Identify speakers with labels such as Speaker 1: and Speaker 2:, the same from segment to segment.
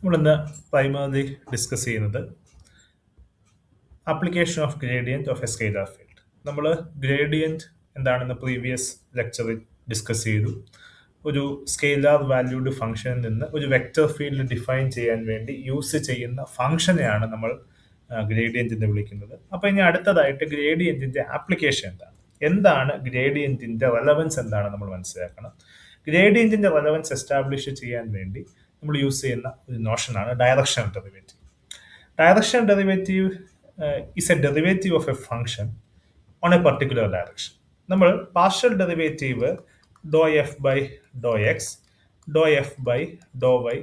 Speaker 1: നമ്മളിന്ന് primary discuss ചെയ്യുന്നത് application of gradient of A scalar field. നമ്മൾ ഗ്രേഡിയൻറ്റ് എന്താണെന്ന് പ്രീവിയസ് ലെക്ചറിൽ ഡിസ്കസ് ചെയ്തു. ഒരു സ്കെയിലാർ വാല്യൂഡ് ഫംഗ്ഷനിൽ നിന്ന് ഒരു വെക്റ്റർ ഫീൽഡ് ഡിഫൈൻ ചെയ്യാൻ വേണ്ടി യൂസ് ചെയ്യുന്ന ഫംഗ്ഷനെയാണ് നമ്മൾ ഗ്രേഡിയൻറ്റ് എന്ന് വിളിക്കുന്നത്. അപ്പോൾ ഇനി അടുത്തതായിട്ട് ഗ്രേഡിയൻറ്റിൻ്റെ ആപ്ലിക്കേഷൻ എന്താണ്, എന്താണ് ഗ്രേഡിയൻറ്റിൻ്റെ റെലവൻസ് എന്താണ് നമ്മൾ മനസ്സിലാക്കണം. ഗ്രേഡിയൻറ്റിൻ്റെ റെലവൻസ് എസ്റ്റാബ്ലിഷ് ചെയ്യാൻ വേണ്ടി നമ്മൾ യൂസ് ചെയ്യുന്ന ഒരു നോഷനാണ് directional derivative. Directional derivative is a derivative of a function on a particular direction. നമ്മൾ partial derivative doe F by Dr x, doe F by Dr y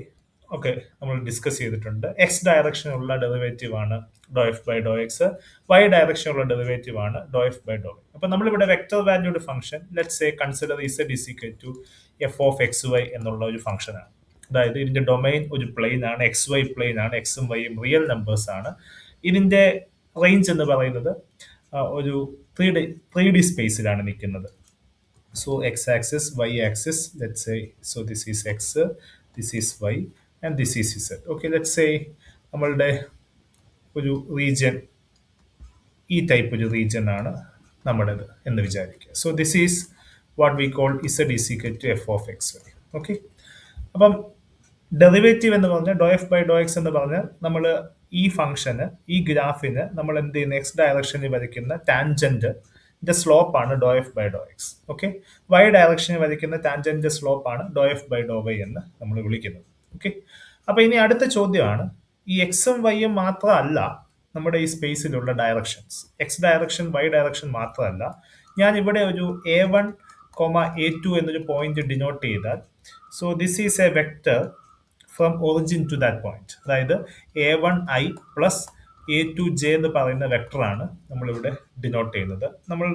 Speaker 1: ഒക്കെ നമ്മൾ ഡിസ്കസ് ചെയ്തിട്ടുണ്ട്. എക്സ് ഡയറക്ഷനുള്ള ഡെറിവേറ്റീവ് ആണ് doe F by Dr x, y ഡയറക്ഷനുള്ള derivative ആണ് doe F by Dr y. അപ്പൊ നമ്മളിവിടെ vector valued function let's say consider z is equal to F of X y എന്നുള്ള ഒരു ഫംഗ്ഷനാണ്. അതായത് ഇതിന്റെ ഡൊമൈൻ ഒരു പ്ലെയിൻ ആണ്, എക്സ് വൈ പ്ലെയിൻ ആണ്, എക്സും വൈയും റിയൽ നമ്പേഴ്സ് ആണ്. ഇതിന്റെ റേഞ്ച് എന്ന് പറയുന്നത് ഒരു ത്രീ ഡി സ്പേസിലാണ് നിൽക്കുന്നത്. So X axis, Y axis, let's say so this is X, this is Y and this is Z. Okay, let's say നമ്മളുടെ ഒരു റീജിയൻ ഈ ടൈപ്പ് ഒരു റീജിയൻ ആണ് നമ്മുടേത് എന്ന് വിചാരിക്കുക. So this is what we call Z is equal to F of X Y. Okay, അപ്പം derivative എന്ന് പറഞ്ഞാൽ dow F by Dr X എന്ന് പറഞ്ഞാൽ നമ്മൾ ഈ ഫംഗ്ഷന്, ഈ ഗ്രാഫിന് നമ്മൾ എന്ത് ചെയ്യുന്ന എക്സ് ഡയറക്ഷനിൽ വരയ്ക്കുന്ന ടാൻജന്റ് സ്ലോപ്പ് ആണ് doe F by Dr x. Okay, y ഡയറക്ഷനിൽ വരയ്ക്കുന്ന ടാൻജന്റ് സ്ലോപ്പ് ആണ് doe F by Dr y എന്ന് നമ്മൾ വിളിക്കുന്നത്. ഓക്കെ, അപ്പൊ ഇനി അടുത്ത ചോദ്യമാണ്, ഈ എക്സും വൈയും മാത്രമല്ല നമ്മുടെ ഈ സ്പേസിലുള്ള directions, x direction y direction മാത്രമല്ല, ഞാൻ ഇവിടെ ഒരു A1, A2 എന്നൊരു പോയിന്റ് ഡിനോട്ട് ചെയ്താൽ, so this is a vector from origin to that point. അതായത് A1i പ്ലസ് A2j എന്ന് പറയുന്ന വെക്ടറാണ് നമ്മളിവിടെ ഡിനോട്ട് ചെയ്യുന്നത്. നമ്മൾ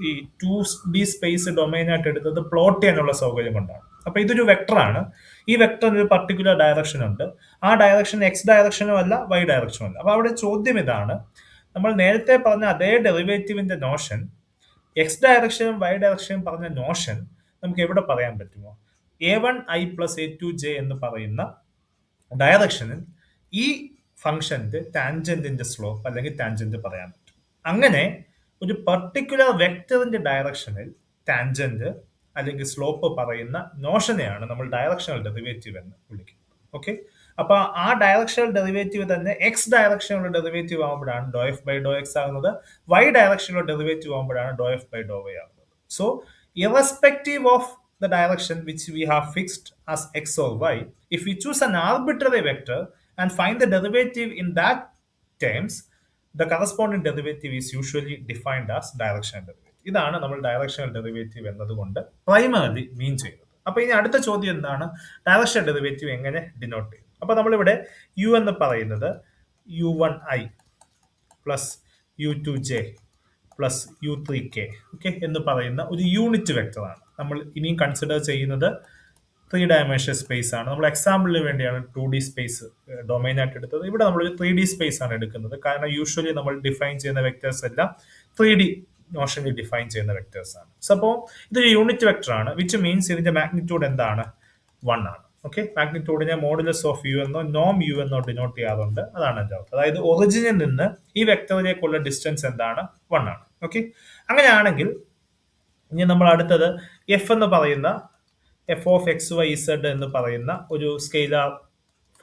Speaker 1: ഈ 2D സ്പേസ് ഡൊമൈനായിട്ട് എടുത്തത് പ്ലോട്ട് ചെയ്യാനുള്ള സൗകര്യം കൊണ്ടാണ്. അപ്പൊ ഇതൊരു വെക്ടറാണ്. ഈ വെക്ടറിന് ഒരു പർട്ടിക്കുലർ ഡയറക്ഷൻ ഉണ്ട്. ആ ഡയറക്ഷൻ എക്സ് ഡയറക്ഷനും അല്ല, വൈ ഡയറക്ഷനും അല്ല. അപ്പൊ അവിടെ ചോദ്യം ഇതാണ്, നമ്മൾ നേരത്തെ പറഞ്ഞ അതേ ഡെറിവേറ്റീവിന്റെ നോഷൻ, എക്സ് ഡയറക്ഷനും വൈ ഡയറക്ഷനും പറഞ്ഞ നോഷൻ നമുക്ക് എവിടെ പറയാൻ പറ്റുമോ? A1i പ്ലസ് A2j എന്ന് പറയുന്ന ഡയറക്ഷനിൽ ഈ ഫംഗ്ഷന്റെ ടാൻജന്റിന്റെ സ്ലോപ്പ് അല്ലെങ്കിൽ ടാൻജന്റ് പറയാൻ പറ്റും. അങ്ങനെ ഒരു പർട്ടിക്കുലർ വെക്ടറിന്റെ ഡയറക്ഷനിൽ ടാൻജന്റ് അല്ലെങ്കിൽ സ്ലോപ്പ് പറയുന്ന നോഷനെയാണ് നമ്മൾ ഡയറക്ഷണൽ ഡെറിവേറ്റീവ് എന്ന് വിളിക്കുന്നത്. ഓക്കെ, അപ്പൊ ആ ഡയറക്ഷണൽ ഡെറിവേറ്റീവ് തന്നെ എക്സ് ഡയറക്ഷനുള്ള ഡെറിവേറ്റീവ് ആകുമ്പോഴാണ് doh f by Dr X ആകുന്നത്, വൈ ഡയറക്ഷനുള്ള ഡെറിവേറ്റീവ് ആകുമ്പോഴാണ് doh f by Dr Y ആകുന്നത്. So irrespective of the direction which we have fixed as x or y, if we choose an arbitrary vector and find the derivative in that terms, the corresponding derivative is usually defined as directional derivative. ഇതാണ് നമ്മൾ directional derivative എന്നതുകൊണ്ട് primary മീൻ ചെയ്യുന്നത്. അപ്പൊ ഇനി അടുത്ത ചോദ്യം എന്താണ്, directional derivative എങ്ങനെ ഡിനോട്ട് ചെയ്യും? അപ്പൊ നമ്മളിവിടെ u എന്ന് പറയുന്നത് u1i plus u2j plus u3k okay എന്ന് പറയുന്ന ഒരു യൂണിറ്റ് വെക്ടറാണ്. നമ്മൾ ഇനിയും കൺസിഡർ ചെയ്യുന്നത് 3 ഡയമെൻഷൻ സ്പേസ് ആണ്. നമ്മൾ എക്സാമ്പിളിന് വേണ്ടിയാണ് 2D സ്പേസ് ഡൊമൈൻ ആയിട്ട് എടുത്തത്. ഇവിടെ നമ്മൾ ഒരു 3D സ്പേസ് ആണ് എടുക്കുന്നത്. കാരണം യൂഷ്വലി നമ്മൾ ഡിഫൈൻ ചെയ്യുന്ന വെക്ടേഴ്സ് എല്ലാം 3D നോഷനിൽ ഡിഫൈൻ ചെയ്യുന്ന വെക്ടേഴ്സ് ആണ്. സോ അപ്പോൾ ഇതൊരു യൂണിറ്റ് വെക്ടർ ആണ്, വിച്ച് മീൻസ് ഇതിന്റെ മാഗ്നിറ്റ്യൂഡ് എന്താണ്? 1 ആണ്. ഓക്കെ, മാഗ്നിറ്റ്യൂഡിനെ മോഡുലസ് ഓഫ് യു എന്നോ നോം യു എന്നോ ഡിനോട്ട് ചെയ്യാറുണ്ട്. അതാണ് എൻ്റെ അർത്ഥം. അതായത് ഒറിജിനിൽ നിന്ന് ഈ വെക്ടറിലേക്കുള്ള ഡിസ്റ്റൻസ് എന്താണ്? 1 ആണ്. ഓക്കെ, അങ്ങനെയാണെങ്കിൽ ഇനി നമ്മൾ അടുത്തത് എഫ് എന്ന് പറയുന്ന f of X y z എന്ന് പറയുന്ന ഒരു സ്കെയിലാർ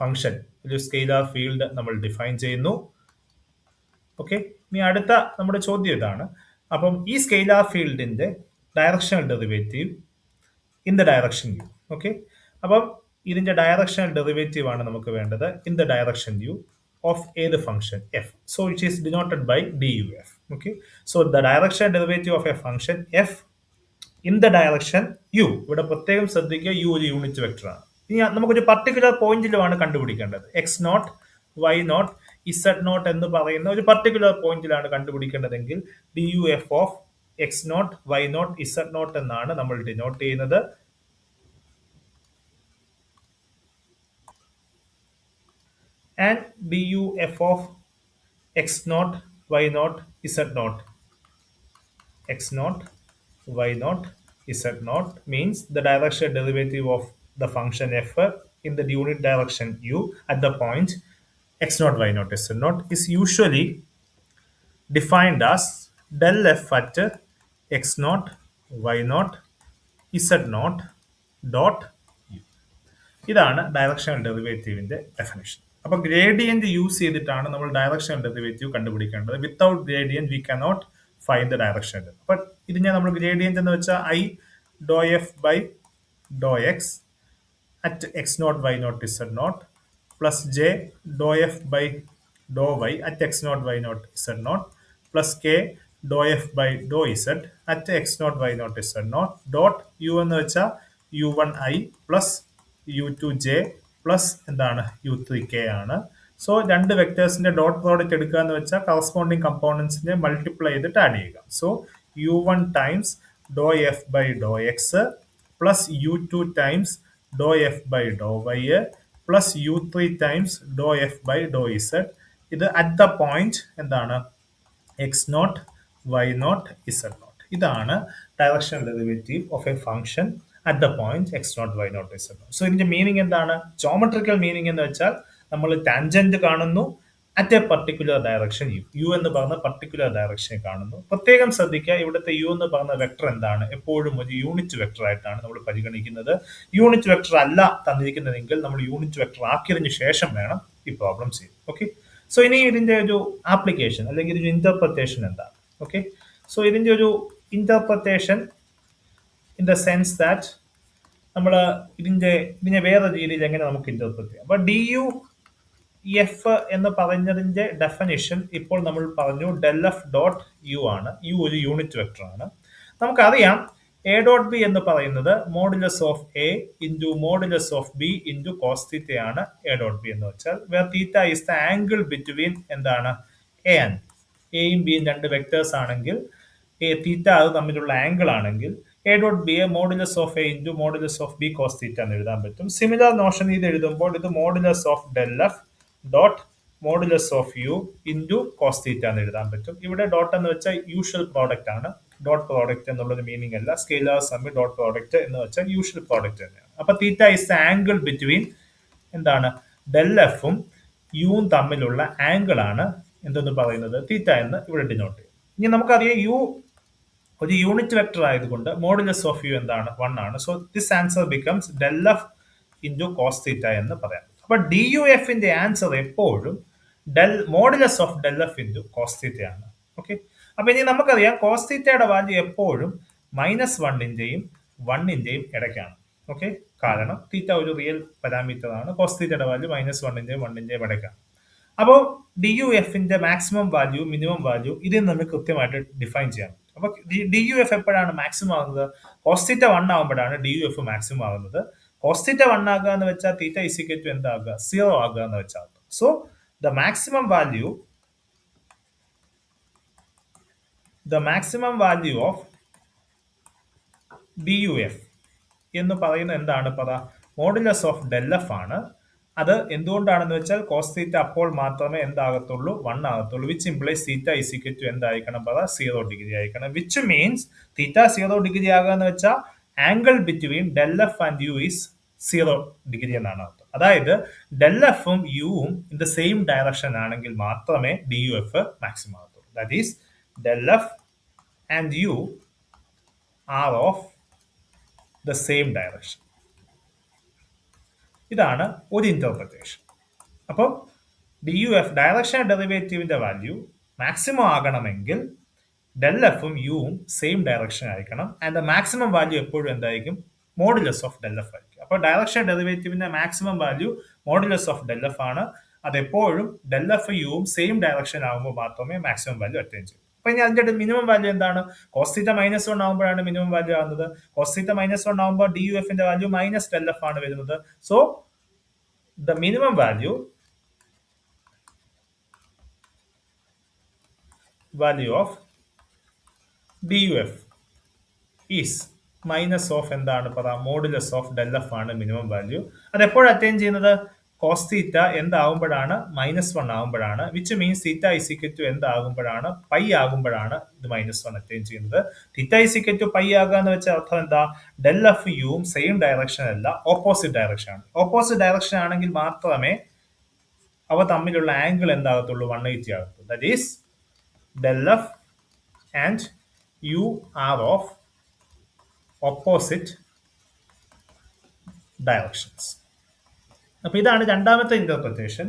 Speaker 1: ഫംഗ്ഷൻ, ഒരു സ്കെയിലാർ ഫീൽഡ് നമ്മൾ ഡിഫൈൻ ചെയ്യുന്നു. ഓക്കെ, ഇനി അടുത്ത നമ്മുടെ ചോദ്യം ഇതാണ്, അപ്പം ഈ സ്കെയിലാർ ഫീൽഡിന്റെ directional derivative in the direction u. Okay, അപ്പം ഇതിന്റെ ഡയറക്ഷണൽ ഡെറിവേറ്റീവ് ആണ് നമുക്ക് വേണ്ടത് in the direction u of ഏത് function f. So it is denoted by DUF. Okay, so the directional derivative of a function f in the direction U. ഇവിടെ പ്രത്യേകം ശ്രദ്ധിക്കുക, U ഒരു യൂണിറ്റ് വെക്ടർ ആണ്. ഇനി നമുക്കൊരു പർട്ടിക്കുലർ പോയിന്റിലുമാണ് കണ്ടുപിടിക്കേണ്ടത്. X naught, y naught, z naught എന്ന് പറയുന്ന ഒരു പർട്ടിക്കുലർ പോയിന്റിലാണ് കണ്ടുപിടിക്കേണ്ടതെങ്കിൽ DUF of x naught, y naught, z naught എന്നാണ് നമ്മൾ ഡിനോട്ട് ചെയ്യുന്നത്. And DUF of x naught, y naught, z naught. X naught, y naught, z naught means the directional derivative of the function f in the unit direction u at the point x naught y naught z naught is usually defined as del f at x naught y naught z naught dot u. ഇതാണ് directional ഡെറിവേറ്റീവിന്റെ definition. അപ്പൊ gradient use ചെയ്തിട്ടാണ് നമ്മൾ directional derivative കണ്ടുപിടിക്കേണ്ടത്. Without gradient we cannot find the directional. അപ്പൊ ഇതിനെ നമ്മൾ gradient എന്ന് വെച്ചാൽ I dow F by Dr X at x naught y naught z naught plus j dou f by dou y at x naught y naught z naught plus k dou f by dou z at x naught y naught z naught dot u എന്ന് വെച്ചാൽ u1i plus u2j plus എന്താണ് u3k ആണ്. So രണ്ട് വെക്ടേഴ്സിന്റെ dot product എടുക്കുക എന്ന് വെച്ചാൽ corresponding കമ്പോണൻസിനെ multiply ചെയ്തിട്ട് ആഡ് ചെയ്യുക. So u1 times doe F by Dr x plus u2 times doe F by Dr y plus u3 times doe F by doe z. ഇത് at the point എന്താണ് x naught y naught z naught. ഇതാണ് directional derivative of a function at the point x naught y naught z naught. So ഇതിന്റെ meaning എന്താണ്? Geometrical meaning എന്ന് വെച്ചാൽ നമ്മൾ tangent കാണുന്നു at a particular direction U എന്ന് പറഞ്ഞ പർട്ടിക്കുലർ ഡയറക്ഷനെ കാണുന്നു. പ്രത്യേകം ശ്രദ്ധിക്കുക, ഇവിടുത്തെ യു എന്ന് പറഞ്ഞ വെക്ടർ എന്താണ്? എപ്പോഴും ഒരു യൂണിറ്റ് വെക്ടർ ആയിട്ടാണ് നമ്മൾ പരിഗണിക്കുന്നത്. യൂണിറ്റ് വെക്ടർ അല്ല തന്നിരിക്കുന്നതെങ്കിൽ നമ്മൾ യൂണിറ്റ് വെക്ടർ ആക്കിയതിനു ശേഷം വേണം ഈ പ്രോബ്ലം ചെയ്യാൻ. ഓക്കെ, സോ ഇനി ഇതിന്റെ ഒരു ആപ്ലിക്കേഷൻ അല്ലെങ്കിൽ ഒരു ഇന്റർപ്രിട്ടേഷൻ എന്താണ്? ഓക്കെ, സോ ഇതിന്റെ ഒരു interpretation in the sense that നമ്മൾ ഇതിനെ വേറെ രീതിയിൽ എങ്ങനെ നമുക്ക് ഇന്റർപ്രിറ്റ് ചെയ്യാം. അപ്പൊ ഡി യു എഫ് എന്ന് പറഞ്ഞതിന്റെ ഡെഫിനിഷൻ ഇപ്പോൾ നമ്മൾ പറഞ്ഞു ഡെൽ എഫ് ഡോട്ട് യു ആണ്. യു ഒരു യൂണിറ്റ് വെക്ടർ ആണ്. നമുക്കറിയാം എ ഡോട്ട് ബി എന്ന് പറയുന്നത് modulus of A into modulus of B into cos theta ആണ്. എ ഡോട്ട് ബി എന്ന് വെച്ചാൽ where theta is the angle between എന്താണ് എ ആൻഡ് എയും ബിയും രണ്ട് വെക്ടേഴ്സ് ആണെങ്കിൽ എ തീറ്റ അത് തമ്മിലുള്ള ആംഗിൾ ആണെങ്കിൽ A dot B A modulus of A into modulus of B cos theta എന്ന് എഴുതാൻ പറ്റും. സിമിലർ നോഷൻ ഇത് എഴുതുമ്പോൾ ഇത് modulus of del F dot modulus of U into cos theta എന്ന് എഴുതാൻ പറ്റും. ഇവിടെ ഡോട്ട് എന്ന് വെച്ചാൽ യൂഷ്വൽ പ്രോഡക്റ്റ് ആണ്. ഡോട്ട് പ്രോഡക്റ്റ് എന്നുള്ളൊരു മീനിങ് അല്ല. സ്കെയിലേഴ്സ് തമ്മിൽ ഡോട്ട് പ്രോഡക്റ്റ് എന്ന് വെച്ചാൽ യൂഷ്വൽ പ്രോഡക്റ്റ് തന്നെയാണ്. അപ്പൊ theta is the angle between എന്താണ് ഡെൽ എഫും യുവും തമ്മിലുള്ള ആംഗിൾ ആണ് എന്തെന്ന് പറയുന്നത് തീറ്റ എന്ന് ഇവിടെ ഡിനോട്ട് ചെയ്യും. ഇനി നമുക്കറിയാം യു ഒരു യൂണിറ്റ് വെക്ടർ ആയതുകൊണ്ട് മോഡുലസ് ഓഫ് യു എന്താണ് 1 ആണ്. So this answer becomes del F into cos theta എന്ന് പറയാം. അപ്പൊ ഡി യു എഫിന്റെ ആൻസർ എപ്പോഴും modulus of del F into cos theta ആണ്. ഓക്കെ, അപ്പൊ ഇനി നമുക്കറിയാം കോസ് തീറ്റയുടെ വാല്യൂ എപ്പോഴും -1ന്റെയും 1ന്റെയും ഇടയ്ക്കാണ്. ഓക്കെ, കാരണം തീറ്റ ഒരു റിയൽ പാരാമീറ്റർ ആണ്. കോസ് തീറ്റയുടെ വാല്യൂ -1ന്റെയും 1ന്റെയും ഇടയ്ക്കാണ്. അപ്പോൾ ഡി യു എഫിന്റെ മാക്സിമം വാല്യൂ മിനിമം വാല്യൂ ഇതിൽ നമുക്ക് കൃത്യമായിട്ട് ഡിഫൈൻ ചെയ്യാൻ പറ്റും. അപ്പൊ ഡി യു എഫ് എപ്പോഴാണ് മാക്സിമം ആകുന്നത്? കോസ് തീറ്റ 1 ആകുമ്പോഴാണ് ഡി യു എഫ് മാക്സിമം ആകുന്നത്. കോസ് തീറ്റ 1 ആകുക എന്ന് വെച്ചാൽ തീറ്റ ഇസിക്കൽ ടു എന്താകുക 0 ആകുക എന്ന് വെച്ചാൽ. So the maximum value of D U F എന്ന് പറയുന്നത് എന്താണ്? മോഡുലസ് ഓഫ് ഡെൽ എഫ് ആണ്. അത് എന്തുകൊണ്ടാണെന്ന് വെച്ചാൽ കോസ് തീറ്റ അപ്പോൾ മാത്രമേ എന്താകത്തുള്ളൂ 1 ആകത്തുള്ളൂ. Which implies theta is equal to എന്തായിരിക്കണം? 0 ഡിഗ്രി ആയിരിക്കണം. വിച്ച് മീൻസ് തീറ്റ 0 ഡിഗ്രി ആകുക എന്ന് വെച്ചാൽ angle between del f and u is 0 degree എന്നാണ് അർത്ഥം. അതായത് ഡെൽ എഫും യുവും ഇൻ ദ സെയിം ഡയറക്ഷൻ ആണെങ്കിൽ മാത്രമേ ഡി യു എഫ് മാക്സിമം ആകത്തുള്ളൂ. That is del f and u are of the same direction. ഇതാണ് ഒരു ഇന്റർപ്രിട്ടേഷൻ. അപ്പോൾ ഡി യു എഫ് ഡയറക്ഷണൽ ഡെറിവേറ്റീവിന്റെ വാല്യൂ മാക്സിമം ആകണമെങ്കിൽ ഡെൽ എഫും യുവും സെയിം ഡയറക്ഷൻ ആയിരിക്കണം. ആൻഡ് ദ മാക്സിമം വാല്യൂ എപ്പോഴും എന്തായിരിക്കും? മോഡുലസ് ഓഫ് ഡെൽ എഫ് ആയിരിക്കും. അപ്പോൾ ഡയറക്ഷണൽ ഡെറിവേറ്റീവിന്റെ maximum value modulus of del F ആണ്. അതെപ്പോഴും ഡെൽ എഫ് യുവും സെയിം ഡയറക്ഷൻ ആകുമ്പോൾ മാത്രമേ മാക്സിമം വാല്യൂ അറ്റൈൻ ചെയ്യൂ. അപ്പൊ ഇനി അതിന്റെ മിനിമം വാല്യൂ എന്താണ്? കോസ് തീറ്റ -1 ആകുമ്പോഴാണ് മിനിമം വാല്യൂ ആകുന്നത്. കോസ് തീറ്റ -1 ആകുമ്പോൾ ഡി യു എഫിന്റെ വാല്യൂ മൈനസ് ഡെൽ എഫ് ആണ് വരുന്നത്. So the minimum value of D U F is minus of എന്താണ് മോഡുലസ് ഓഫ് ഡെൽ എഫ് ആണ് മിനിമം വാല്യൂ. അത് എപ്പോഴും അറ്റൈൻ ചെയ്യുന്നത്? കോസ് തീറ്റ എന്താകുമ്പോഴാണ് -1 ആകുമ്പോഴാണ്, which means theta is equal to എന്താകുമ്പോഴാണ്, പൈ ആകുമ്പോഴാണ് ഇത് -1 അറ്റൈൻ ചെയ്യുന്നത്. തീറ്റ ഇസിക്കൽ ടു പൈ ആകുക എന്ന് വെച്ചാൽ അർത്ഥം എന്താ? ഡെൽ എഫ് യുവും സെയിം ഡയറക്ഷൻ അല്ല, ഓപ്പോസിറ്റ് ഡയറക്ഷൻ ആണ്. ഓപ്പോസിറ്റ് ഡയറക്ഷൻ ആണെങ്കിൽ മാത്രമേ അവ തമ്മിലുള്ള ആംഗിൾ എന്താകത്തുള്ളൂ? 180 ആകത്തുള്ളൂ. That is del f and u are of opposite directions. അപ്പൊ ഇതാണ് രണ്ടാമത്തെ ഇന്റർപ്രിറ്റേഷൻ.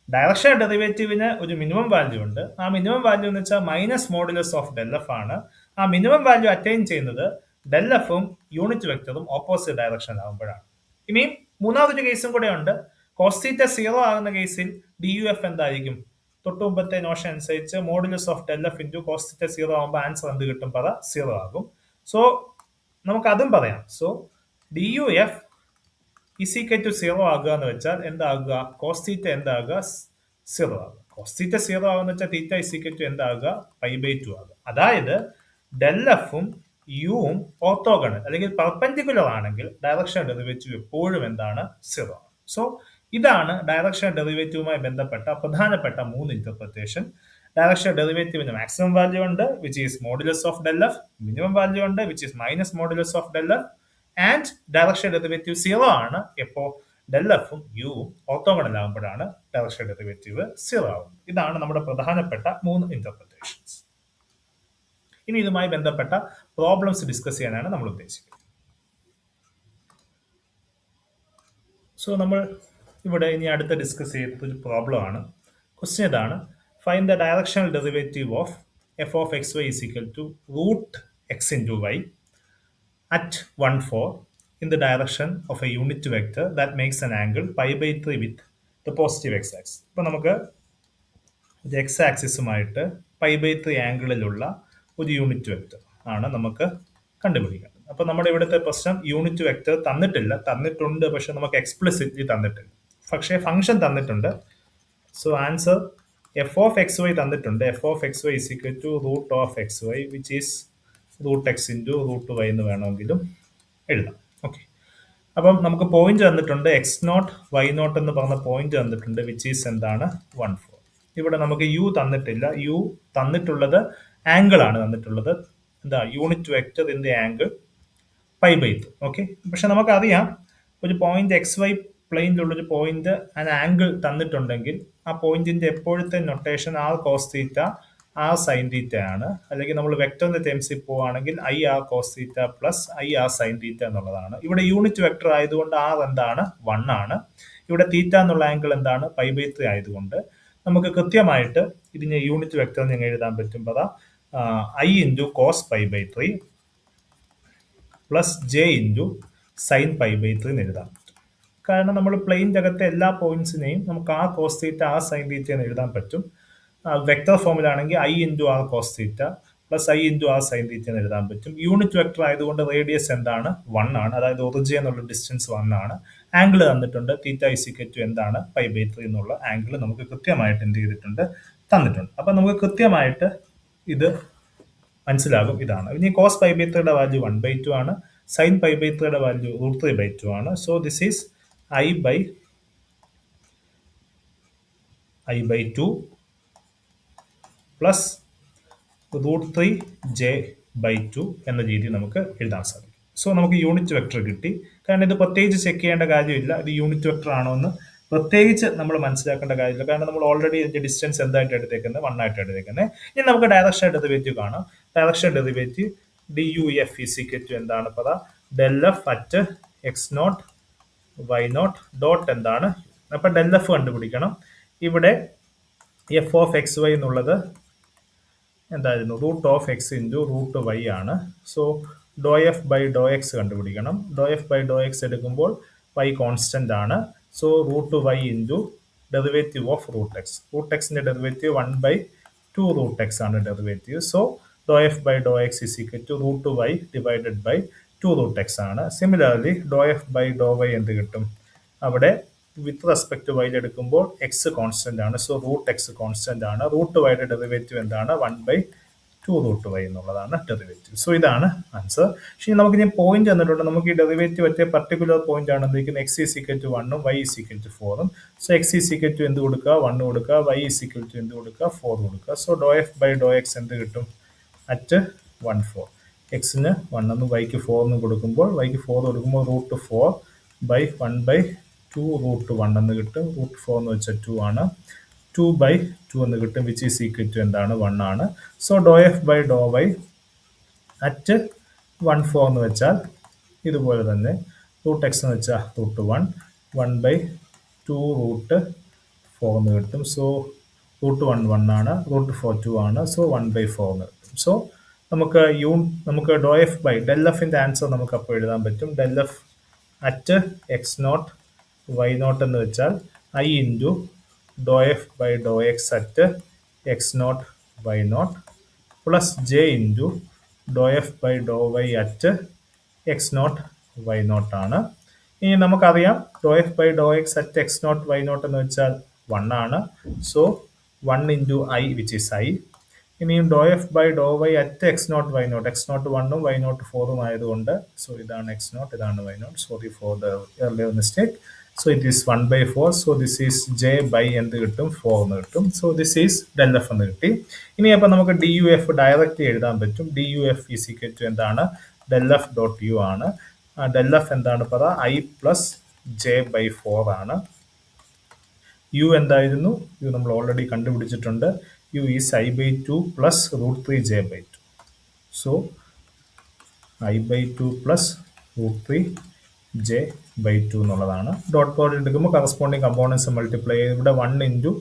Speaker 1: ഡയറക്ഷൻ ഡെറിവേറ്റീവിന് ഒരു മിനിമം വാല്യൂ ഉണ്ട്. ആ മിനിമം വാല്യൂ എന്ന് വെച്ചാൽ minus modulus of del F ആണ്. ആ മിനിമം വാല്യൂ അറ്റൈൻ ചെയ്യുന്നത് ഡെൽ എഫും യൂണിറ്റ് വെക്ടറും ഓപ്പോസിറ്റ് ഡയറക്ഷൻ ആകുമ്പോഴാണ്. ഇനിയും മൂന്നാമതൊരു കേസും കൂടെ ഉണ്ട്. കോസ് θ 0 ആകുന്ന കേസിൽ ഡി യു എഫ് എന്തായിരിക്കും? തൊട്ട് മുമ്പത്തെ നോഷൻ അനുസരിച്ച് modulus of del F into cos θ 0 ആകുമ്പോൾ ആൻസർ എന്ത് കിട്ടും? 0 ആകും. സോ നമുക്ക് അതും പറയാം. So D U F is equal to 0 ആകുക എന്ന് വെച്ചാൽ എന്താകുക? Cos theta എന്താകുക? 0 ആകുക. കോസ് തീറ്റ 0 ആകുന്ന വെച്ചാൽ തീറ്റ ഇസിക്കൽ ടു എന്താകുക? π/2 ആകുക. അതായത് ഡെൽ എഫും യുവും ഓർത്തോഗണൽ അല്ലെങ്കിൽ പെർപെൻഡിക്കുലർ ആണെങ്കിൽ ഡയറക്ഷൻ ഡെറിവേറ്റീവ് എപ്പോഴും എന്താണ്? 0 ആണ്. സോ ഇതാണ് ഡയറക്ഷൻ ഡെറിവേറ്റീവുമായി ബന്ധപ്പെട്ട പ്രധാനപ്പെട്ട 3 ഇന്റർപ്രിറ്റേഷൻ. ഡയറക്ഷൻ ഡെറിവേറ്റീവിന് മാക്സിമം വാല്യൂ ഉണ്ട്, which is modulus of del f. Minimum value ഉണ്ട്, which is minus modulus of del f. And direction derivative 0 ആണ് എപ്പോ ഡെൽ എഫും യുവും ഓർത്തോഗണൽ ആകുമ്പോഴാണ് ഡയറക്ഷൻ ഡെറിവേറ്റീവ് 0 ആകുന്നത്. ഇതാണ് നമ്മുടെ പ്രധാനപ്പെട്ട 3 ഇന്റർപ്രിറ്റേഷൻസ്. ഇനി ഇതുമായി ബന്ധപ്പെട്ട പ്രോബ്ലംസ് ഡിസ്കസ് ചെയ്യാനാണ് നമ്മൾ ഉദ്ദേശിക്കുന്നത്. സോ നമ്മൾ ഇവിടെ ഇനി അടുത്ത ഡിസ്കസ് ചെയ്യുന്നത് ഒരു പ്രോബ്ലം ആണ്. ക്വസ്റ്റ്യൻ ഇതാണ്: find the directional derivative of F of X Y is equal to root X into Y at 1, 4 in the direction of a unit vector that makes an angle π/3 with the positive x-axis. ഇപ്പൊ നമുക്ക് X ആക്സിസുമായിട്ട് π/3 ആംഗിളിലുള്ള ഒരു unit vector ആണ് നമുക്ക് കണ്ടുപിടിക്കേണ്ടത്. അപ്പൊ നമ്മുടെ ഇവിടുത്തെ പ്രശ്നം യൂണിറ്റ് വെക്ടർ തന്നിട്ടുണ്ട്, പക്ഷെ നമുക്ക് എക്സ്പ്ലിസിറ്റ്ലി തന്നിട്ടില്ല. പക്ഷേ ഫംഗ്ഷൻ തന്നിട്ടുണ്ട്. So answer f of X y തന്നിട്ടുണ്ട്. F of X Y is equal to root of X y which is root X into root y എന്ന് വേണമെങ്കിലും എഴുതാം. ഓക്കെ, അപ്പം നമുക്ക് പോയിന്റ് തന്നിട്ടുണ്ട്, എക്സ് നോട്ട് വൈ നോട്ട് എന്ന് പറഞ്ഞ പോയിന്റ് തന്നിട്ടുണ്ട്, വിച്ച് ഈസ് എന്താണ്? 1, 4. ഇവിടെ നമുക്ക് യു തന്നിട്ടില്ല. യു തന്നിട്ടുള്ളത് ആംഗിൾ ആണ് തന്നിട്ടുള്ളത്. എന്താ? Unit vector in the angle π/3. Okay, പക്ഷെ നമുക്കറിയാം ഒരു പോയിന്റ് എക്സ് വൈ പ്ലെയിനിലുള്ളൊരു പോയിന്റ് ആംഗിൾ തന്നിട്ടുണ്ടെങ്കിൽ ആ പോയിന്റിന്റെ എപ്പോഴത്തെ notation r cos theta r sine theta ആണ്. അല്ലെങ്കിൽ നമ്മൾ വെക്ടറിന്റെ ടേംസിൽ പോവുകയാണെങ്കിൽ i r cos theta plus i r sine theta എന്നുള്ളതാണ്. ഇവിടെ യൂണിറ്റ് വെക്ടർ ആയതുകൊണ്ട് ആർ എന്താണ്? 1 ആണ്. ഇവിടെ തീറ്റ എന്നുള്ള ആംഗിൾ എന്താണ്? π/3 ആയതുകൊണ്ട് നമുക്ക് കൃത്യമായിട്ട് ഇതിനെ യൂണിറ്റ് വെക്ടർ നിങ്ങൾ എഴുതാൻ പറ്റും. I into cos π/3 plus j into sine π/3 എന്ന് എഴുതാൻ പറ്റും. കാരണം നമ്മൾ പ്ലെയിൻ്റെ അകത്തെ എല്ലാ പോയിന്റ്സിനെയും നമുക്ക് ആ കോസ് തീറ്റ ആ സൈൻ തീറ്റ എന്ന് എഴുതാൻ പറ്റും. വെക്ടർ ഫോമിലാണെങ്കിൽ i into r cos theta plus i into r sine theta എന്ന് എഴുതാൻ പറ്റും. യൂണിറ്റ് വെക്ടർ ആയതുകൊണ്ട് റേഡിയസ് എന്താണ്? 1 ആണ്. അതായത് ഒറിജിൻ എന്നുള്ള ഡിസ്റ്റൻസ് 1 ആണ്. ആംഗിൾ തന്നിട്ടുണ്ട്, തീറ്റ ഇസിക്കൽ ടു എന്താണ്? π/3 എന്നുള്ള ആംഗിൾ നമുക്ക് കൃത്യമായിട്ട് എന്ത് ചെയ്തിട്ടുണ്ട്? തന്നിട്ടുണ്ട്. അപ്പൊ നമുക്ക് കൃത്യമായിട്ട് ഇത് മനസ്സിലാകും. ഇതാണ്. ഇനി കോസ് π/3യുടെ വാല്യൂ 1/2 ആണ്. സൈൻ π/3യുടെ വാല്യൂ √3/2 ആണ്. So this is I/2 plus √3j/2 എന്ന രീതി നമുക്ക് എഴുതാൻ സാധിക്കും. സോ നമുക്ക് യൂണിറ്റ് വെക്ടർ കിട്ടി. കാരണം ഇത് പ്രത്യേകിച്ച് ചെക്ക് ചെയ്യേണ്ട കാര്യമില്ല, ഇത് യൂണിറ്റ് വെക്ടർ ആണോ എന്ന് പ്രത്യേകിച്ച് നമ്മൾ മനസ്സിലാക്കേണ്ട കാര്യമില്ല. കാരണം നമ്മൾ ഓൾറെഡി ഇതിന്റെ ഡിസ്റ്റൻസ് എന്തായിട്ട് എടുത്തേക്കുന്നത്? 1 ആയിട്ട് എടുത്തേക്കുന്നത്. ഇനി നമുക്ക് ഡയറക്ഷൻ ഡെറിവേറ്റീവ് കാണാം. Direction derivative D U F is equal to എന്താണ്? Del f at x naught y naught dot എന്താണ്? അപ്പൊ ഡെൽ എഫ് കണ്ടുപിടിക്കണം. ഇവിടെ എഫ് ഓഫ് എക്സ് വൈ എന്നുള്ളത് എന്തായിരുന്നു? Root of x into root y ആണ്. So doh f by Dr x കണ്ടുപിടിക്കണം. Doe F by Dr x എടുക്കുമ്പോൾ y constant ആണ്. So root y into derivative of root x. Root എക്സിന്റെ derivative 1/2 root x ആണ് derivative. So doh f by Dr x is equal to root y divided by 2 root x ആണ്. Similarly doe F by Dr y എന്ത് കിട്ടും? അവിടെ with respect Y എടുക്കുമ്പോൾ X constant ആണ്. So root X constant ആണ്. Root വൈയുടെ derivative എന്താണ്? 1/2 2√y എന്നുള്ളതാണ് ഡെറിവേറ്റീവ്. സോ ഇതാണ് ആൻസർ. പക്ഷേ നമുക്ക് ഇനി പോയിന്റ് തന്നിട്ടുണ്ട്. നമുക്ക് ഈ ഡെറിവേറ്റീവ് ഒറ്റ പർട്ടിക്കുലർ പോയിന്റ് ആണ് എന്തിരിക്കുന്നത്, എക്സ് ഈസ് ഈക്വൽ ടു 1ഉം വൈ ഈസ് ഈക്വൽ ടു 4ഉം. So x is equal to എന്ത് കൊടുക്കുക, 1 കൊടുക്കുക, വൈ ഈസ് ഈക്വൽ ടു എന്ത് കൊടുക്കുക, 4 കൊടുക്കുക. So doh f by Dr X എന്ത് കിട്ടും, അറ്റ് 1 4. എക്സിന് 1 എന്നും വൈക്ക് 4 എന്നും കൊടുക്കുമ്പോൾ വൈക്ക് 4 കൊടുക്കുമ്പോൾ √4 ബൈ 1/2 √1 എന്ന് കിട്ടും. √4 എന്ന് വെച്ചാൽ 2 ആണ്. 2/2 എന്ന് കിട്ടും, വിച്ച് ഈസ് ഈക്വൽ ടു എന്താണ്, 1 ആണ്. So doh f by Dr Y at 1 4 എന്ന് വെച്ചാൽ ഇതുപോലെ തന്നെ √x എന്ന് വെച്ചാൽ √1 1/2 √4 എന്ന് കിട്ടും. സോ √1 1 ആണ്, √4 2 ആണ്. സോ 1/4 എന്ന് കിട്ടും. സോ നമുക്ക് ഡോ എഫ് ബൈ ഡെൽ എഫിന്റെ ആൻസർ നമുക്ക് അപ്പോൾ എഴുതാൻ പറ്റും. Del f at x0 y0 എന്ന് വെച്ചാൽ i into doe F by Dr x at x0 y0 plus j into doe F by Dr Y at x0 y0 ആണ്. ഇനി നമുക്കറിയാം doe F by Dr x at x0 y0 എന്ന് വെച്ചാൽ 1 ആണ്. So 1 into i which is i. ഇനിയും doe F by Dr Y at x0 y0, x0 1ഉം y0 4ഉം ആയതുകൊണ്ട് സോ ഇതാണ് x0, ഇതാണ് y0. Sorry for the earlier mistake. So it is 1/4. So this is J by എന്ത് കിട്ടും, 4 എന്ന് കിട്ടും. So this is del F എന്ന് കിട്ടി. ഇനി അപ്പം നമുക്ക് ഡി യു എഫ് ഡയറക്റ്റ് എഴുതാൻ പറ്റും. D U F is equal to എന്താണ്, ഡെൽ എഫ് ഡോട്ട് യു ആണ്. ഡെൽ എഫ് എന്താണ് പറ, ഐ പ്ലസ് ജെ ബൈ 4 ആണ്. യു എന്തായിരുന്നു, യു നമ്മൾ ഓൾറെഡി കണ്ടുപിടിച്ചിട്ടുണ്ട്. U is i/2 plus √3j/2. സോ i/2 പ്ലസ് √3j/2 എന്നുള്ളതാണ്. ഡോട്ട് പ്രോഡക്റ്റ് എടുക്കുമ്പോൾ കറസ്പോണ്ടിങ് കമ്പോണൻസ് മൾട്ടിപ്ലൈ ചെയ്ത് ഇവിടെ 1 into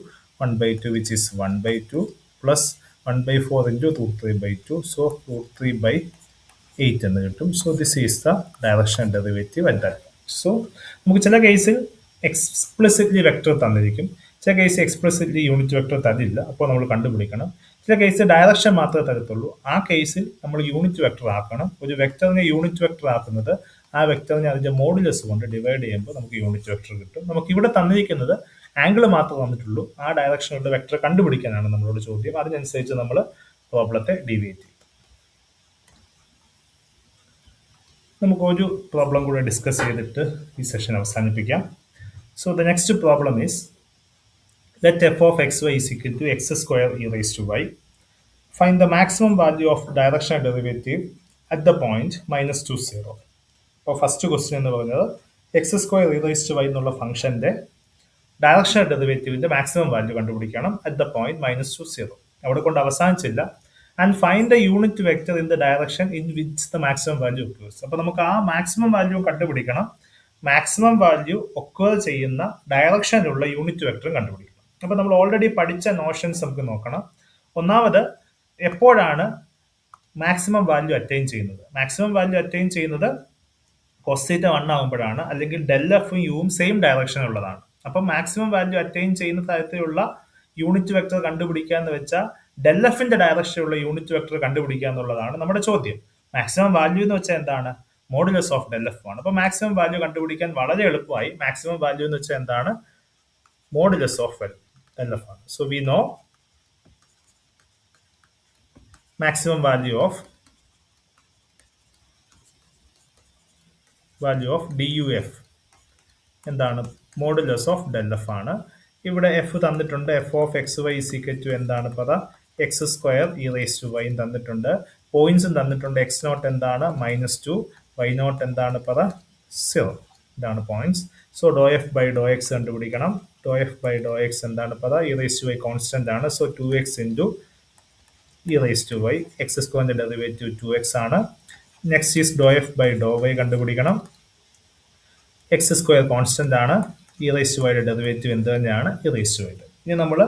Speaker 1: 1/2 which is 1/2 plus 1/4 into √3/2. So √3/8 എന്ന് കിട്ടും. So this is the direction derivative at that. So നമുക്ക് ചില കേസിൽ എക്സ്പ്ലിസിറ്റ്ലി വെക്ടർ തന്നിരിക്കും, ചില കേസ് എക്സ്പ്ലിസിറ്റ്ലി യൂണിറ്റ് വെക്ടർ തരില്ല. അപ്പോൾ നമ്മൾ കണ്ടുപിടിക്കണം. ചില കേസിൽ ഡയറക്ഷൻ മാത്രമേ തരത്തുള്ളൂ. ആ കേസിൽ നമ്മൾ യൂണിറ്റ് വെക്ടർ ആക്കണം. ഒരു വെക്ടറിനെ യൂണിറ്റ് വെക്ടർ ആക്കുന്നത് ആ വെക്ടറിനെ അതിന്റെ മോഡുലസ് കൊണ്ട് ഡിവൈഡ് ചെയ്യുമ്പോൾ നമുക്ക് യൂണിറ്റ് വെക്ടർ കിട്ടും. നമുക്ക് ഇവിടെ തന്നിരിക്കുന്നത് ആംഗിൾ മാത്രമേ തന്നിട്ടുള്ളൂ. ആ ഡയറക്ഷനിലുള്ള വെക്ടർ കണ്ടുപിടിക്കാനാണ് നമ്മളോട് ചോദ്യം. അതിനനുസരിച്ച് നമ്മൾ പ്രോബ്ലത്തെ ഡീവിയേറ്റ് ചെയ്യും. നമുക്ക് ഒരു പ്രോബ്ലം കൂടെ ഡിസ്കസ് ചെയ്തിട്ട് ഈ സെഷൻ അവസാനിപ്പിക്കാം. So the next problem is let f of xy is equal to x square e raised to y. Find the maximum value of directional derivative at the point -2 0. അപ്പോൾ first question എന്ന് പറയുന്നത് x square E raise to y എന്നുള്ള ഫംഗ്ഷന്റെ directional ഡെറിവേറ്റീവിന്റെ maximum value കണ്ടുപിടിക്കണം at the point -2 0. അവിടെ കൊണ്ട് അവസാനിച്ചില്ല. And find the unit vector in the direction in which the maximum value occurs. അപ്പോൾ നമുക്ക് ആ മാക്സിമം വാല്യൂ കണ്ടുപിടിക്കണം. മാക്സിമം വാല്യൂ ഒക്വേർ ചെയ്യുന്ന ഡയറക്ഷനിലുള്ള യൂണിറ്റ് വെക്ടറും കണ്ടുപിടിക്കണം. അപ്പോൾ നമ്മൾ ഓൾറെഡി പഠിച്ച നോഷൻസ് നമുക്ക് നോക്കണം. ഒന്നാമത്, എപ്പോഴാണ് മാക്സിമം വാല്യൂ അറ്റൈൻ ചെയ്യുന്നത്? മാക്സിമം വാല്യൂ അറ്റൈൻ ചെയ്യുന്നത് കോസ് തീറ്റ 1 ആകുമ്പോഴാണ്, അല്ലെങ്കിൽ ഡെൽ എഫും യുവും സെയിം ഡയറക്ഷനുള്ളതാണ്. അപ്പം മാക്സിമം വാല്യൂ അറ്റൈൻ ചെയ്യുന്ന തരത്തിലുള്ള യൂണിറ്റ് വെക്ടർ കണ്ടുപിടിക്കുക എന്ന് വെച്ചാൽ ഡെൽ എഫിന്റെ ഡയറക്ഷനിലുള്ള യൂണിറ്റ് വെക്ടർ കണ്ടുപിടിക്കുക എന്നുള്ളതാണ് നമ്മുടെ ചോദ്യം. മാക്സിമം വാല്യൂ എന്ന് വെച്ചാൽ എന്താണ്, മോഡുലസ് ഓഫ് ഡെൽ എഫ് ആണ്. അപ്പോൾ മാക്സിമം വാല്യൂ കണ്ടുപിടിക്കാൻ വളരെ എളുപ്പമായി. മാക്സിമം വാല്യൂ എന്ന് വെച്ചാൽ എന്താണ്, മോഡുലസ് ഓഫ് ഡെൽ എഫ് ആണ്. So we know maximum value of duf എന്താണ്, മോഡുലസ് ഓഫ് ഡെൽ എഫ് ആണ്. ഇവിടെ എഫ് തന്നിട്ടുണ്ട്. F of X Y is equal to എന്താണ് പറ, X square E raise to Y തന്നിട്ടുണ്ട്. പോയിന്റ്സും തന്നിട്ടുണ്ട്. എക്സ് നോട്ട് എന്താണ്, -2, വൈ നോട്ട് എന്താണ് പറ, 0. ഇതാണ് points. So doh f by Dr x കണ്ടുപിടിക്കണം. Doe F by Dr x എന്താണ് പറ, e raise to y constant ആണ്. So 2x into e raise to y, x സ്ക്വയറിന്റെ ഡെറിവേറ്റീവ് 2x ആണ്. Next is doe F by Dr y കണ്ടുപിടിക്കണം. X square constant ആണ്. E raise to വൈയുടെ ഡെറിവേറ്റീവ് എന്ത് തന്നെയാണ്, ഇ റൈസ് ടു വൈയുടെ. ഇനി നമ്മൾ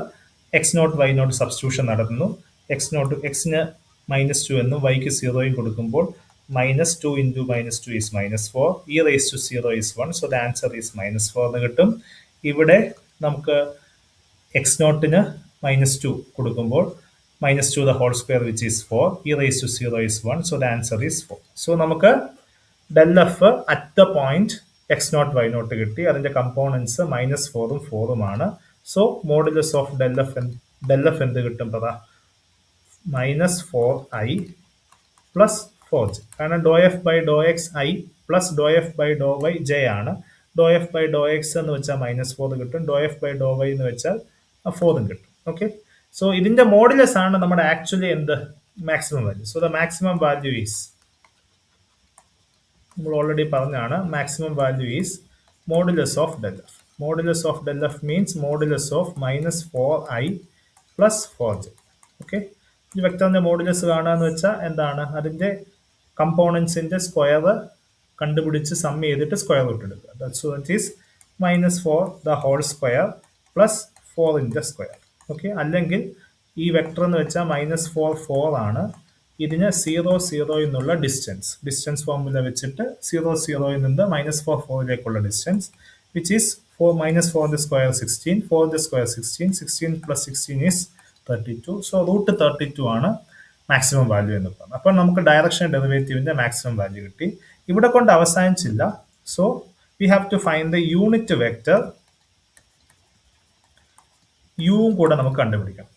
Speaker 1: x naught y naught substitution നടത്തുന്നു. എക്സിന് -2 എന്നും വൈക്ക് 0 കൊടുക്കുമ്പോൾ -2 into -2 is -4. E raise to 0 is 1. So the answer is -4 എന്ന് കിട്ടും. ഇവിടെ നമുക്ക് എക്സ് നോട്ടിന് -2 കൊടുക്കുമ്പോൾ -2 the whole square which is 4. e raised to 0 is 1. So the answer is 4. So നമുക്ക് del f at the point x0 y0 കിട്ടി. അതിന്റെ components -4ഉം 4ഉം ആണ്. So modulus of del f എന്ത് കിട്ടും പറ, മൈനസ് 4i പ്ലസ് 4j. കാരണം doe F by Dr x i plus doe F by Dr y j ആണ്. Doe F by Dr X എന്ന് വെച്ചാൽ -4 കിട്ടും. Doe F by Dr y എന്ന് വെച്ചാൽ 4 കിട്ടും. ഓക്കെ, സോ ഇതിന്റെ മോഡുലസ് ആണ് നമ്മുടെ ആക്ച്വലി എന്ത് maximum value. So the maximum value is, നമ്മൾ ഓൾറെഡി പറഞ്ഞാണ്, maximum value is modulus of del F. Modulus of del F means modulus of -4i plus 4j. Okay, ഈ വെക്ടറിന്റെ മോഡുലസ് കാണുക എന്ന് വെച്ചാൽ എന്താണ്, അതിന്റെ കമ്പോണൻസിന്റെ സ്ക്വയർ കണ്ടുപിടിച്ച് സം ചെയ്തിട്ട് സ്ക്വയർ റൂട്ട് എടുക്കുക. That is -4 the whole square plus 4 into square. Okay, അല്ലെങ്കിൽ ഈ വെക്ടർ എന്ന് വെച്ചാൽ -4 4 ആണ്. ഇതിന് 0 0 എന്നുള്ള ഡിസ്റ്റൻസ് ഫോർമുല വെച്ചിട്ട് 0 0 നിന്ന് -4 4ലേക്കുള്ള distance, which is -4 the square 16, 4 the square 16, 16 plus 16 is 32. So root 32 ആണ് മാക്സിമം വാല്യൂ എന്ന് പറയുന്നത്. അപ്പോൾ നമുക്ക് ഡയറക്ഷൻ ഡെറിവേറ്റീവിന്റെ മാക്സിമം വാല്യൂ കിട്ടി. ഇവിടെ കൊണ്ട് അവസാനിച്ചില്ല. So we have to find the unit vector യും കൂടെ നമുക്ക് കണ്ടുപിടിക്കാം.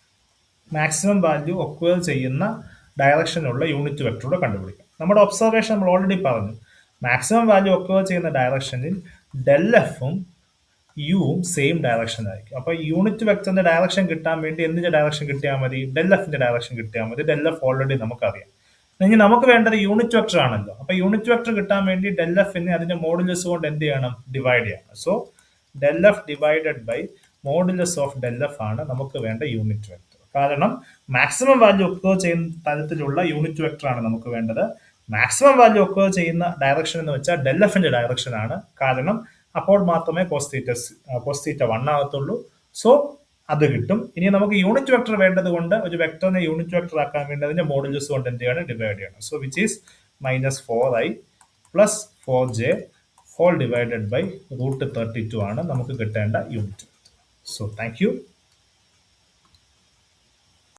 Speaker 1: മാക്സിമം വാല്യൂ ഒക്വയർ ചെയ്യുന്ന ഡയറക്ഷനുള്ള യൂണിറ്റ് വെക്ടറൂടെ കണ്ടുപിടിക്കാം. നമ്മുടെ ഒബ്സർവേഷൻ നമ്മൾ ഓൾറെഡി പറഞ്ഞു, മാക്സിമം വാല്യൂ ഒക്വയർ ചെയ്യുന്ന ഡയറക്ഷനിൽ ഡെൽ എഫും യുവും സെയിം ഡയറക്ഷൻ ആയിരിക്കും. അപ്പൊ യൂണിറ്റ് വെക്ടറിന്റെ ഡയറക്ഷൻ കിട്ടാൻ വേണ്ടി എന്തിന്റെ ഡയറക്ഷൻ കിട്ടിയാൽ മതി? ഡെൽ എഫിന്റെ ഡയറക്ഷൻ കിട്ടിയാൽ മതി. ഡെൽ എഫ് ഓൾറെഡി നമുക്കറിയാം. ഇനി നമുക്ക് വേണ്ടത് യൂണിറ്റ് വെക്ടർ ആണല്ലോ. അപ്പൊ യൂണിറ്റ് വെക്ടർ കിട്ടാൻ വേണ്ടി ഡെൽ എഫിനെ അതിന്റെ മോഡുലസ് കൊണ്ട് എന്ത് ചെയ്യണം? ഡിവൈഡ് ചെയ്യണം. So del F divided by modulus of del F ആണ് നമുക്ക് വേണ്ട യൂണിറ്റ് വെക്ടർ. കാരണം മാക്സിമം വാല്യൂ ഒക്വയർ ചെയ്യുന്ന തരത്തിലുള്ള യൂണിറ്റ് വെക്ടർ ആണ് നമുക്ക് വേണ്ടത്. മാക്സിമം വാല്യൂ ഒക്വയർ ചെയ്യുന്ന ഡയറക്ഷൻ എന്ന് വെച്ചാൽ ഡെൽ എഫിന്റെ ഡയറക്ഷൻ ആണ്. കാരണം അപ്പോൾ മാത്രമേ കോസ് തീറ്റ 1 ആകത്തുള്ളൂ. സോ അത് കിട്ടും. ഇനി നമുക്ക് യൂണിറ്റ് വെക്ടർ വേണ്ടത് കൊണ്ട് ഒരു വെക്ടറിനെ യൂണിറ്റ് വെക്ടർ ആക്കാൻ വേണ്ടി അതിന്റെ മോഡുലസ് കൊണ്ട് എന്ത് ചെയ്യണം? ഡിവൈഡ് ചെയ്യണം. So which is -4i plus 4j whole divided by root 32 ആണ് നമുക്ക് കിട്ടേണ്ട unit vector. So thank U.